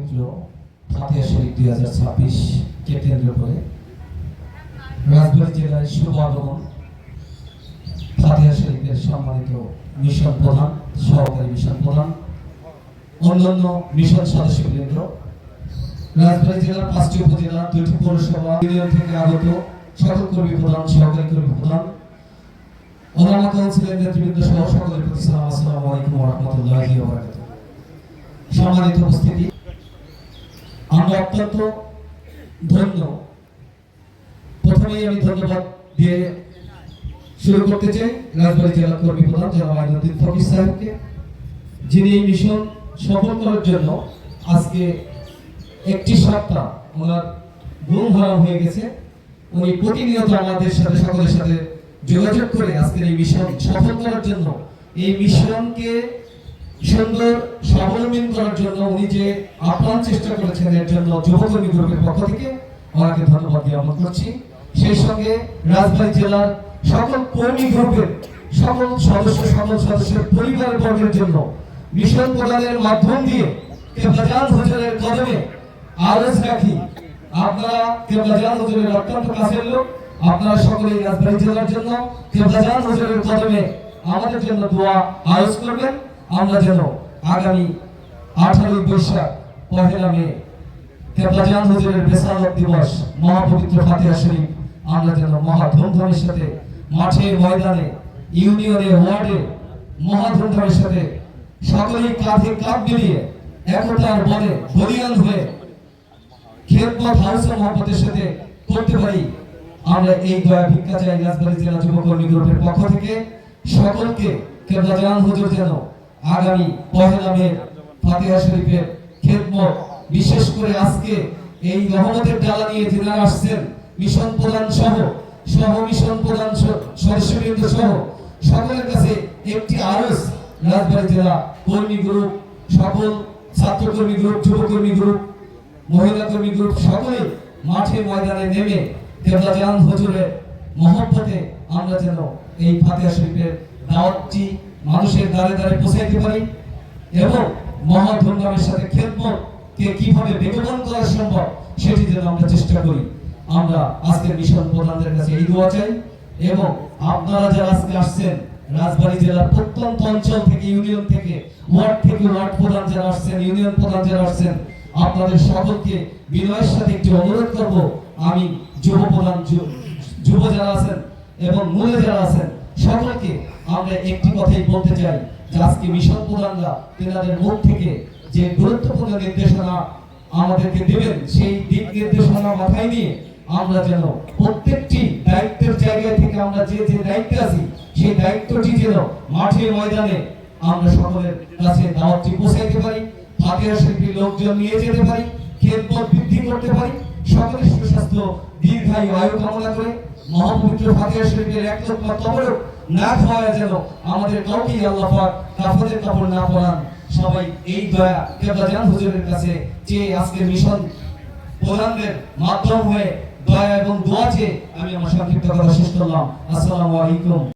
পবিত্র ফাতিহা শরীফ 2026 কে কেন্দ্র করে রাজবাড়ী জেলায় শুভ আগমন ফাতিহা শরীফের সম্মানিত মিশন প্রধান, সহকারী মিশন প্রধান, অন্যান্য মিশন সদস্যবৃন্দ, রাজবাড়ী জেলার 5টি উপজেলা, 2টি পৌরসভা, ইউনিয়ন থেকে আগত সকল কর্মী প্রধান, সহকারী কর্মী প্রধান, ওলামা কাউন্সিলের নেতৃবৃন্দ সহ সকলের প্রতি সালাম। আসসালামু আলাইকুম ওয়া রাহমাতুল্লাহি ওয়া বারাকাতুহু। সম্মানিত উপস্থিতি, আমরা অত্যন্ত ধন্য। প্রথমেই আমি ধন্যবাদ দিয়ে শুরু করতে চাই রাজবাড়ী জেলা কর্মী প্রধান জনাব আইনুদ্দিন ফকির সাহেবকে, যিনি এই মিশন সফল করার জন্য আজকে একটি সপ্তাহ ওনার ঘুম হারাম হয়ে গেছে। উনি প্রতিনিয়ত আমাদের সাথে, সকলের সাথে যোগাযোগ করে আজকের এই মিশন সফল করার জন্য, এই মিশনকে সুন্দর স্বাবলম্বী করার জন্য উনি যে আপ্রাণ চেষ্টা করেছেন, এর জন্য যুবকর্মী গ্রুপের পক্ষ থেকে ওনাকে ধন্যবাদ জ্ঞাপন করছি। সেই সঙ্গে রাজবাড়ী জেলার সকল কর্মী গ্রুপের সকল সদস্যের পরিবারের বর্গের জন্য মিশন প্রদানের মাধ্যম দিয়ে কেবলাজান হুজুরের কদমে আরজ রাখি। আপনারা কেবলাজান হুজুরের অত্যন্ত কাছের লোক, আপনারা সকলেই রাজবাড়ী জেলার জন্য কেবলাজান হুজুরের কদমে আমাদের জন্য দোয়া আরজ করবেন। আমরা যেন আগামী 18 বৈশাখ 1 মে কেবলাজান হুজুরের বেসালত দিবস মহাপবিত্র ফাতিহা শরীফ আমরা যেন মহা ধুমধামের সাথে মাঠে, ময়দানে, ইউনিয়নে, ওয়ার্ডে মহা ধুমধামের সাথে সকলেই কাঁধে কাঁধ মিলিয়ে একতার বলে বলিয়ান হয়ে খেদমত হাউসে মহব্বতের সাথে করতে পারি। আমরা এই দয়া ভিক্ষা চাই রাজবাড়ী জেলা যুবকর্মী গ্রুপের পক্ষ থেকে সকলকে। কেবলাজান হুজুর যেন আগামী 1 মে ফাতিহা শরীফের খেদমত, বিশেষ করে আজকে এই রহমতের ডালা নিয়ে যিনারা আসছেন, মিশন প্রধান সহ মিশন প্রধান সদস্যবৃন্দ সহ সকলের কাছে একটি আরজ, রাজবাড়ী জেলা কর্মী গ্রুপ, সকল ছাত্র কর্মী গ্রুপ, যুবকর্মী গ্রুপ, মহিলা কর্মী গ্রুপ সকলে মাঠে ময়দানে নেমে কেবলাজান হুজুরের মহব্বতে আমরা যেন এই ফাতিহা শরীফের দাওয়াতটি মানুষের দ্বারে দ্বারে পৌঁছাইতে পারি এবং মহা ধুমধামের সাথে খেদমতকে কিভাবে বেগবান করা সম্ভব সেটি যেন আমরা চেষ্টা করি। আমরা আজকের মিশন প্রধানদের কাছে এই দোয়া চাই এবং আপনারা যারা আজকে আসছেন রাজবাড়ী জেলার প্রত্যন্ত অঞ্চল থেকে, ইউনিয়ন থেকে, ওয়ার্ড থেকে, ওয়ার্ড প্রধান যারা আসছেন, ইউনিয়ন প্রধান যারা আসছেন, আপনাদের সকলকে বিনয়ের সাথে একটি অনুরোধ করব। আমি যুব প্রধান, যুব যারা আছেন এবং মূলে যারা আছেন সকলকে আমরা একটি কথাই বলতে চাই যে আজকে মিশন প্রধানরা তেনাদের মুখ থেকে যে গুরুত্বপূর্ণ নির্দেশনা আমাদেরকে দেবেন, সেই দিক নির্দেশনা মাথায় নিয়ে আমরা যেন প্রত্যেকটি দায়িত্বের জায়গা থেকে আমরা যে দায়িত্বে আছি সেই দায়িত্বটি যেন মাঠে ময়দানে আমরা সকলের কাছে দাওয়াতটি পৌঁছাইতে পারি, ফাতিহা শরীফের লোকজন নিয়ে যেতে পারি, খেদমত বৃদ্ধি করতে পারি। সকলের সুস্বাস্থ্য, দীর্ঘায়ু, আয়ু কামনা করে মহাপবিত্র ফাতিহা শরীফের 1 লোকমা তবরক না খাওয়া যেন আমাদের কাউকেই আল্লাহ পাক কাফনের কাপড় না পরান। সবাই এই দয়া কেবলাজান হুজুরের কাছে চেয়ে আজকে মিশন প্রধানদের মাধ্যম হয়ে দয়া এবং দোয়া চেয়ে আমি আমার সংক্ষিপ্ত কথা শেষ করলাম। আসসালামু আলাইকুম।